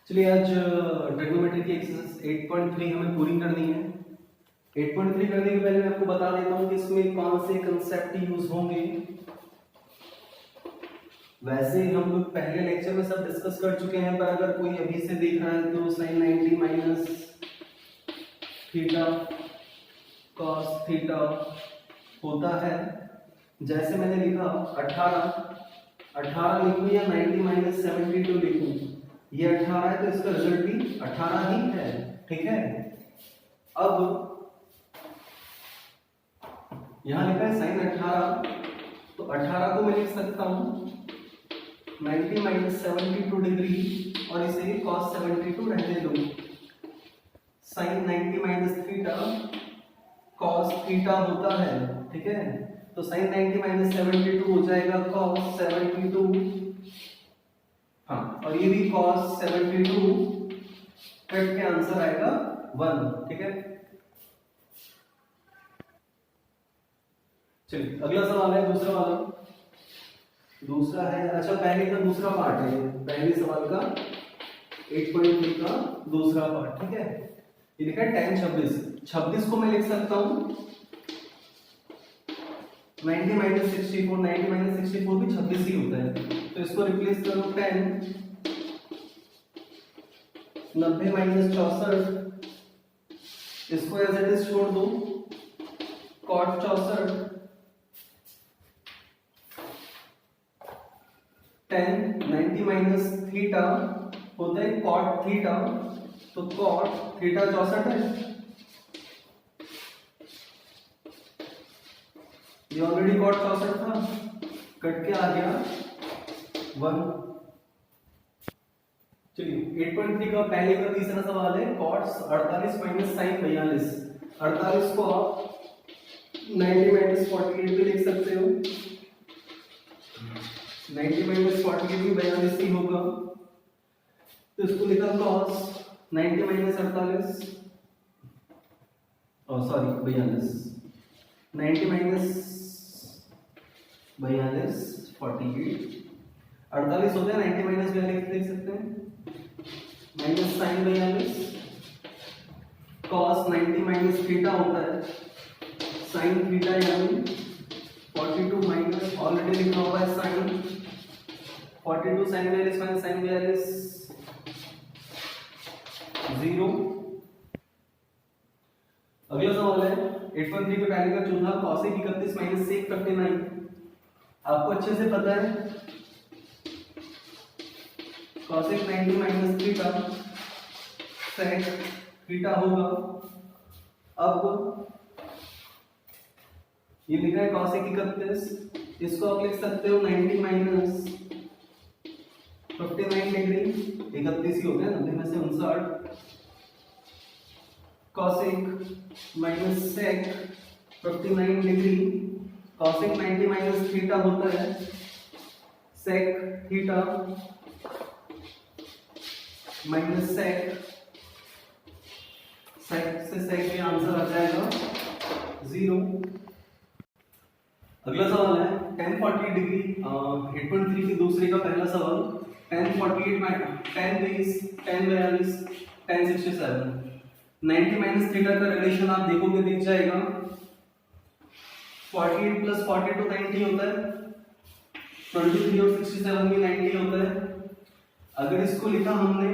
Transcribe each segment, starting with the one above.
चलिए आज ट्रिग्नोमेट्री की एक्सरसाइज 8.3 हमें पूरी करनी है। 8.3 करने के पहले मैं आपको बता देता हूँ कि इसमें कौन से कंसेप्ट यूज होंगे। वैसे हम लोग पहले लेक्चर में सब डिस्कस कर चुके हैं, पर अगर कोई अभी से देख रहा है तो sin 90 minus theta cos theta होता है। जैसे मैंने लिखा 18 लिखूं या 90 माइनस 72 लिखूं, ये 18 है तो इसका रिजल्ट भी 18 ही है। ठीक है, अब यहां लिखा है sin 18, तो 18 को मैं लिख सकता हूं 90 माइनस 72 डिग्री और इसे cos 72 रहने दो। sin 90 minus theta cos theta होता है। ठीक है, तो sin 90 माइनस 72 हो जाएगा cos 72, हाँ, और ये भी cos 72 कट के आंसर आएगा 1। ठीक है, चलिए अगला सवाल है दूसरा वाला। दूसरा है, अच्छा पहले का दूसरा पार्ट है, पहले सवाल का 8.3 का दूसरा पार्ट। ठीक है, ये लिखा है tan 26 को मैं लिख सकता हूं 90 माइनस 64, 90 माइनस 64 भी 26 ही होता है, तो इसको रिप्लेस करो 10, 90 माइनस 64, इसको एज इट इज छोड़ दो, cot 64, 10, 90 माइनस थीटा होता है cot थीटा, तो cot थीटा 64 है, ये ऑलरेडी cot 64 था, कट के आ गया 1। चलिए 8.3 का पहले का तीसरा सवाल है cot 48 माइनस sin 42। 48 को आप 90 माइनस 48 भी लिख सकते हो, 90 माइनस 48 भी 42 ही होगा, तो इसको लिखा cos 90 माइनस 48, सॉरी 42, 90 माइनस 42 48, 48 होता है 90 माइनस 42 लिख सकते हैं, minus sin 42, cos 90 minus theta होता है sin थीटा यानी 42 माइनस ऑलरेडी लिखा हुआ है sin 42 sin 42 माइनस sin 42 0। अगला सवाल है 8.3 के पहले का चौथा cos 31 माइनस sec 59। आपको अच्छे से पता है cos 90 minus theta sec theta होगा। अब ये लिखा है cos 31, इसको आप लिख सकते हो 90 माइनस 59 डिग्री, 31 ही होता है 90 में से 59, cos minus sec 59 degree, cos 90 minus theta होता है sec थीटा माइनस sec से sec में आंसर आ जाएगा 0। अगला सवाल है tan 48 डिग्री 8.3 के दूसरे का पहला सवाल, tan 48 tan 20 tan 42 tan 67, 90 minus theta का रिलेशन आप देखोगे दिख जाएगा 48 प्लस 42 90 होता है, 23 और 67 भी 90 होता है। अगर इसको लिखा हमने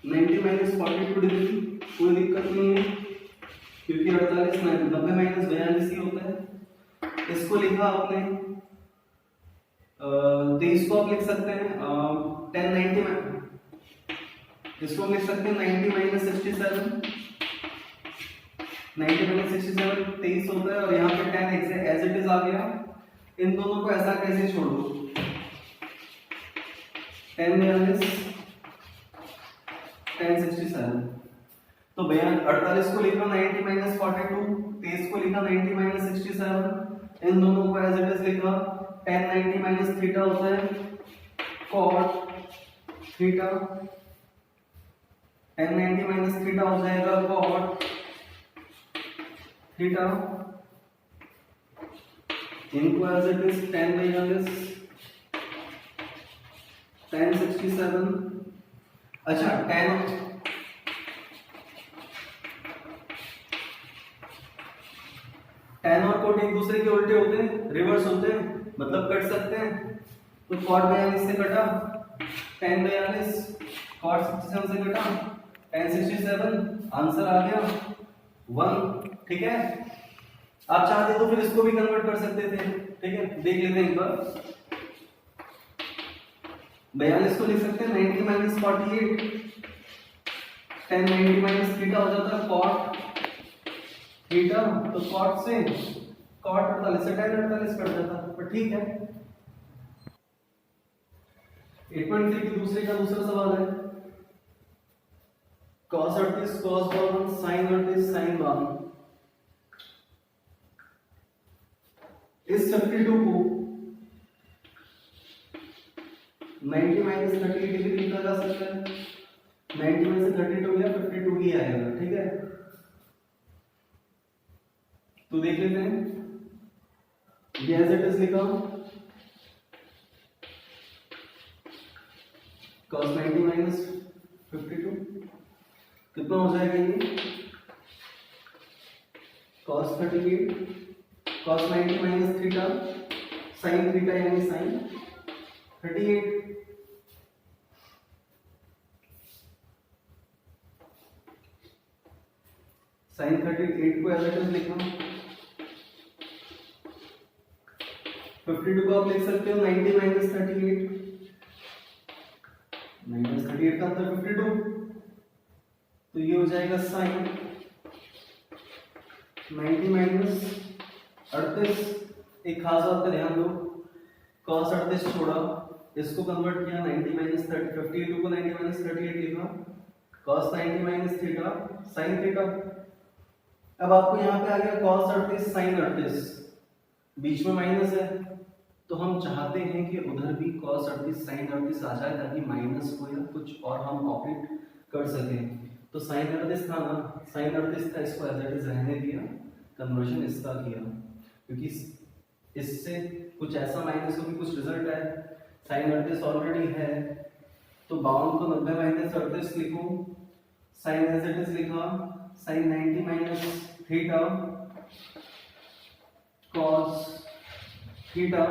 90 माइनस 42 डिग्री, कोई दिक्कत नहीं है क्योंकि 48 90 माइनस 42 ही होता है। इसको लिखा आपने 23 को आप लिख सकते हैं 10 90 में, इसको हम लिख सकते हैं 90 माइनस 67, 90 माइनस 67 23 होता है, और यहाँ पे 10 एज इट इज आ गया। इन दोनों को ऐसा कैसे छोड़ दो, 10 42 10 67, तो 48 को लिखा 90 माइनस 42, 23 को लिखा 90 माइनस 67, इन दोनों को एज इट इज लिखा 10 90 माइनस थीटा होता है cot थीटा, 10 90 माइनस थीटा हो जाएगा cot थीटा, इनको एज इट इज 10 42 tan 67, अच्छा tan और cot एक दूसरे के उल्टे होते हैं, रिवर्स होते हैं, मतलब कट सकते हैं। तो cot 42 से कटा tan 42, cot 67 से कटा tan 67, आंसर आ गया 1। ठीक है, आप चाहते तो फिर इसको भी कन्वर्ट कर सकते थे। ठीक है, देख लेते हैं एक बार। 42 को लिख सकते हैं 90 माइनस 48, tan 90 माइनस थीटा हो जाता है cot थीटा, तो cot से cot 48 से tan 48 कट जाता, पर ठीक है। 8.3 के दूसरे का दूसरा सवाल है, cos 38 cos 1 sin 38 sin 1। इस 52 को 90 माइनस 38 डिग्री लिखा जा सकता है। 90 में से 32 या 52 ही आएगा। ठीक है, तो देख लेते हैं, ये एज इट इज लिखा cos 90 माइनस 52 कितना हो जाएगा ये, cos 38 cos 90 minus theta sin theta यानी sin 38। sin 38 को एज इट इज लिखा, 52 को आप लिख सकते हो 90 माइनस 38, माइनस 38 का अंतर 52, तो ये हो जाएगा sin 90 माइनस 38। एक खास बात का ध्यान दो, cos 38 छोड़ा, इसको कन्वर्ट किया 90 माइनस 52 को 90 माइनस 38 लिखा, cos 90 minus theta sin theta. अब आपको यहाँ पे आ गया cos 38 sin 38, बीच में माइनस है, तो हम चाहते हैं कि उधर भी cos 38 sin 38 आ जाए, ताकि माइनस को या कुछ और हम ऑपरेट कर सकें। तो sin 38 था ना, sin 38 था, इसको एज इट इज रहने दिया, कन्वर्जन इसका किया, क्योंकि इससे कुछ ऐसा माइनस हो कि कुछ रिजल्ट है। sin 38 ऑलरेडी है, तो 52 को 90 माइनस 38 लिखो, sin एज इट इज लिखा, sin 90 minus theta cos theta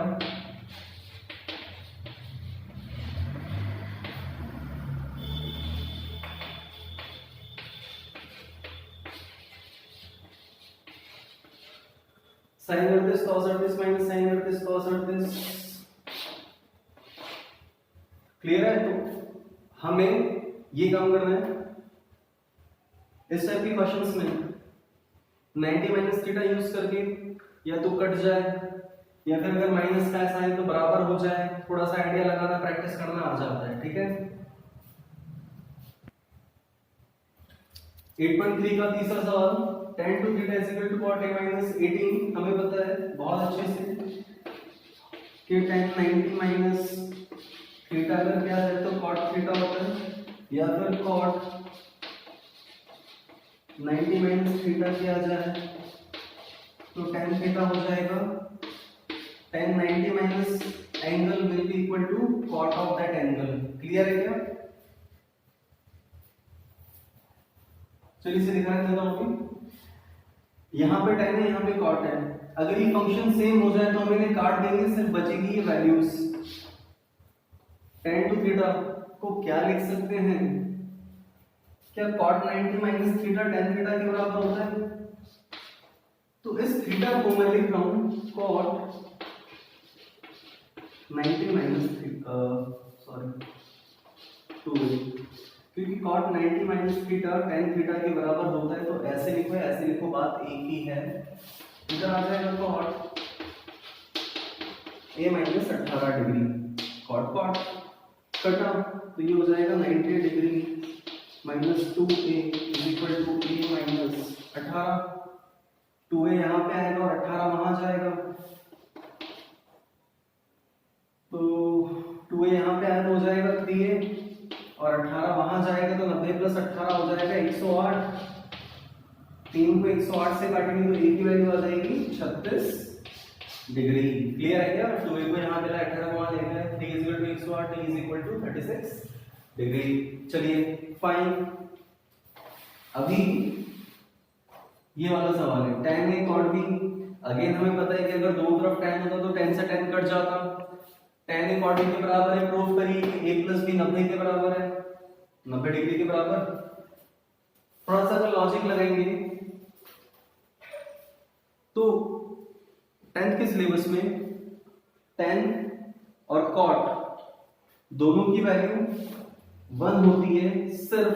sin 38 cos 38 minus sin 38 cos 38। Clear है? तो हमें ये काम करना है। इस टाइप के क्वेश्चंस में 90 माइनस थीटा यूज करके या तो कट जाए, या फिर अगर माइनस का ऐसा है तो बराबर हो जाए, थोड़ा सा आइडिया लगाना, प्रैक्टिस करना आ जाता है। ठीक है, 8.3 का तीसरा सवाल, tan to theta is equal to cot a minus 18। हमें पता है बहुत अच्छे से कि tan 90 माइनस थीटा अगर क्या है तो cot थीटा होता है, या फिर cot 90 माइनस थीटा किया जाए तो tan थीटा हो जाएगा, tan 90 minus angle will be equal to cot of that angle. Clear है क्या? चलिए इसे दिखा देता हूं अभी। यहाँ पे tan है, यहाँ पे cot है, अगर ये फंक्शन सेम हो जाए तो हम इन्हें काट देंगे, सिर्फ बचेगी ये वैल्यूज। tan टू थीटा को क्या लिख सकते हैं, क्या cot 90 minus theta tan theta के बराबर होता है? तो इस थीटा को मैं लिख रहा हूं cot 90 माइनस सॉरी 2, क्योंकि cot 90 minus theta tan theta के बराबर होता है, तो ऐसे लिखो, बात एक ही है। इधर आ जाएगा cot a minus 18 degree, cot कटा तो ये हो जाएगा 90 degree minus 2a is equal to a minus 18। 2a यहाँ पे आएगा और 18 वहां जाएगा, तो 2a यहाँ पे आया तो हो जाएगा 3a, और 18 वहां जाएगा तो 90 प्लस 18 हो जाएगा 108। 3 को 108 से काटेंगे तो a की वैल्यू आ जाएगी 36 डिग्री। क्लियर है क्या? 2a को यहाँ पे 18 वहां ले गए, 3 इज इक्वल टू x हुआ t is equal to 36 degree. चलिए फाइन, अभी ये वाला सवाल है tan a cot b। Again हमें पता है कि अगर दोनों तरफ tan होता तो tan से tan कट जाता। tan a cot b के बराबर है, प्रूफ करिए कि a प्लस b 90 के बराबर है, 90 डिग्री के बराबर। थोड़ा सा लॉजिक लगाएंगे तो 10th के सिलेबस में tan और cot दोनों की वैल्यू 1 होती है सिर्फ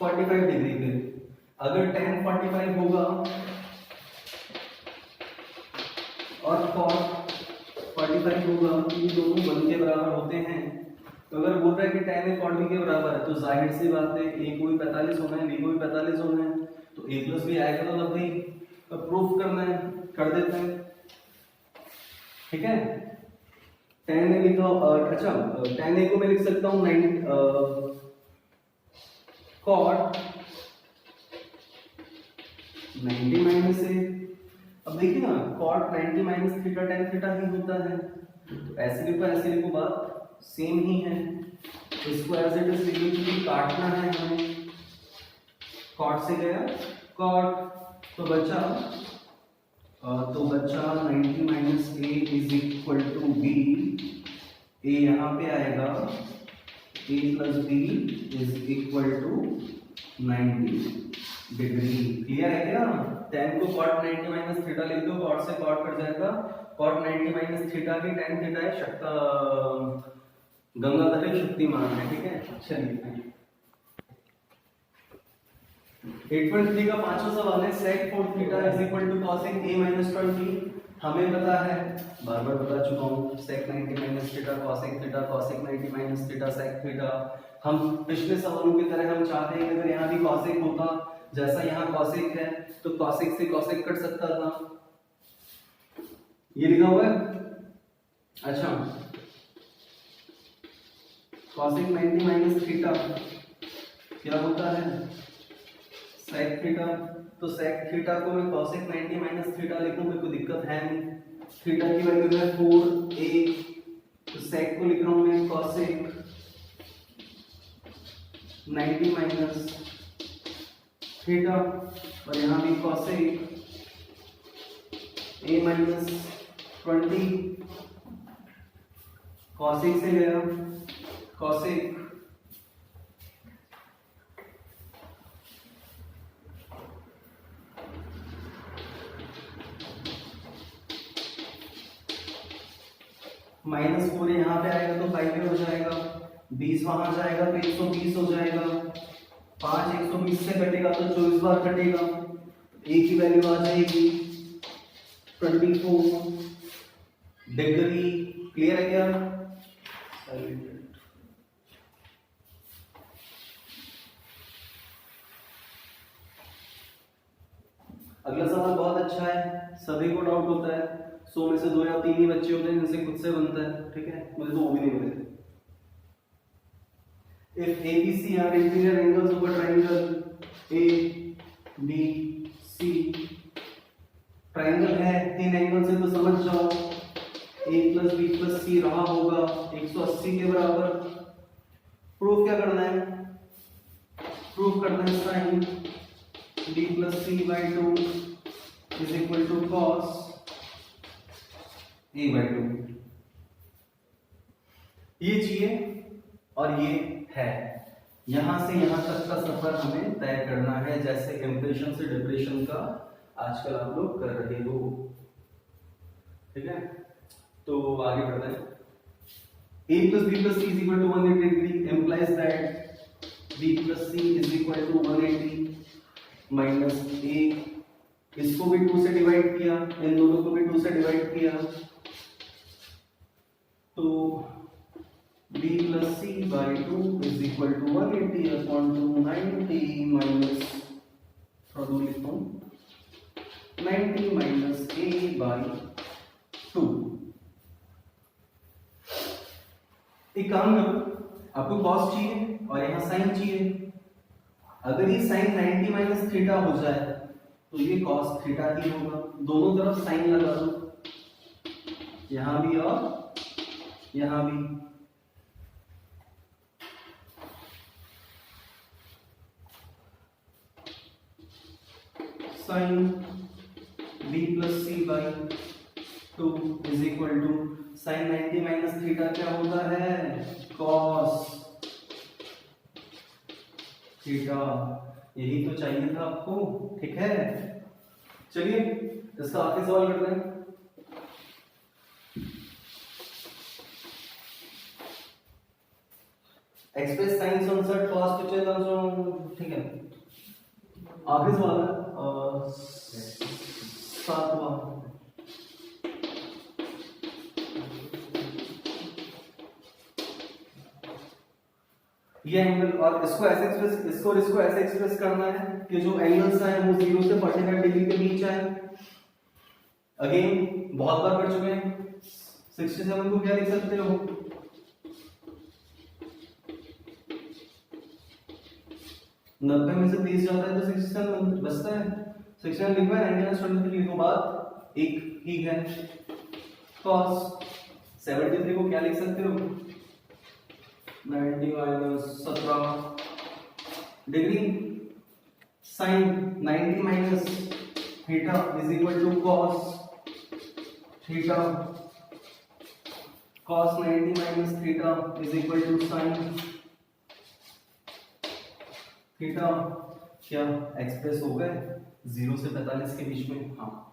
45 डिग्री पे। अगर tan 45 होगा और cot 45 होगा, ये दोनों 1 के बराबर होते हैं। तो अगर बोल रहा है कि tan a cot b के बराबर है तो जाहिर सी बात है a को भी 45 होना है, b को भी 45 होना है, तो a प्लस b आएगा तो तब भाई प्रूफ करना है, कर देते हैं। ठीक है, tan a लिखा अच्छा tan a को मैं लिख सकता हूँ 9 cot 90 माइनस a। अब देखिए ना cot 90 minus theta tan theta ही होता है, तो ऐसे लिखो बात सेम ही है। इसको एज इट इज लिखिए, काटना है हमें, cot से गया cot, तो बचा 90 minus a is equal to b। a यहाँ पे आएगा a plus b is equal to 90 degree. Clear है क्या? tan को cot 90 माइनस थीटा लिख दो, cot से cot कट जाएगा, cot 90 माइनस थीटा भी tan थीटा है, शक्ता गंगाधर है, शक्तिमान है। ठीक है, चलिए 8.3 का पांचवा सवाल है sec 4 theta is equal to cosec a minus 20। हमें पता है, बार बार बता चुका हूँ, sec 90 minus theta cosec theta, cosec 90 minus theta sec theta. हम पिछले सवालों की तरह हम चाहते हैं कि अगर यहाँ भी cosec होता, जैसा यहाँ cosec है, तो cosec से cosec कट सकता था। ये लिखा हुआ है। अच्छा, cosec 90 माइनस थीटा क्या होता है? sec theta. तो sec थीटा को मैं cosec 90 माइनस थीटा लिखूं, मेरे को दिक्कत है नहीं। थीटा की वैल्यू है 4a, तो sec को लिख रहा हूं मैं cosec 90 माइनस थीटा, और यहां भी cosec a माइनस 20। cosec से गया cosec माइनस 4 यहाँ पे आएगा तो 5 हो जाएगा, 20 वहां जाएगा तो 120 हो जाएगा, 5 120 से कटेगा तो 24 बार कटेगा, a की वैल्यू आ जाएगी 24 डिग्री। क्लियर है क्या? अगला सवाल बहुत अच्छा है, सभी को डाउट होता है, 100 में से 2 या 3 ही बच्चे होते हैं जिनसे खुद से बनता है। ठीक है, मुझे तो वो भी नहीं मिले। If ABC are interior angles of a triangle ABC, triangle है 3 एंगल से, तो समझ जाओ a plus b plus c रहा होगा 180 के बराबर। प्रूफ क्या करना है? प्रूफ करना है sine b plus c by 2 is equal to cos a by 2। ये चाहिए और ये है, यहां से यहां तक का सफर हमें तय करना है, जैसे इंप्रेशन से डिप्रेशन का आजकल आप लोग कर रहे हो। ठीक है, तो आगे बढ़ते हैं। a plus b plus c is equal to 180 degree implies that b plus c is equal to 180 minus a। इसको भी 2 से डिवाइड किया, इन दोनों को भी 2 से डिवाइड किया, तो b plus c by 2 is equal to 180 upon 290 minus, थोड़ा दूर लिखता हूँ, 90 minus a by 2। एक काम करो, आपको cos चाहिए और यहाँ sin चाहिए। अगर ये sin 90 माइनस थीटा हो जाए तो ये cos थीटा ही होगा, दोनों तरफ sin लगा दो। यहाँ भी और यहाँ भी। Sine B plus C by 2 is equal to sine 90 minus theta क्या होता है, कॉस थीटा। यही तो चाहिए था आपको, ठीक है। चलिए इसका आखिरी सवाल करते हैं। Express sine sunset cos theta, ठीक है। आखिरी सवाल है 7वां। ये एंगल, और इसको ऐसे एक्सप्रेस, इसको और इसको ऐसे एक्सप्रेस करना है कि जो एंगल्स हैं वो 0 से 45 डिग्री के बीच आए। अगेन बहुत बार कर चुके हैं। 67 को क्या लिख सकते हो, 90 में से 30 जाता है तो 67 बचता है। 67 लिखा है, 93 को बाद एक ही है। cos 73 को क्या लिख सकते हो, 90 minus 17 degree. Sine 90 minus theta is equal to cos theta. cos 90 minus theta is equal to sine theta. क्या एक्सप्रेस हो गए 0 से 45 के बीच में? हाँ।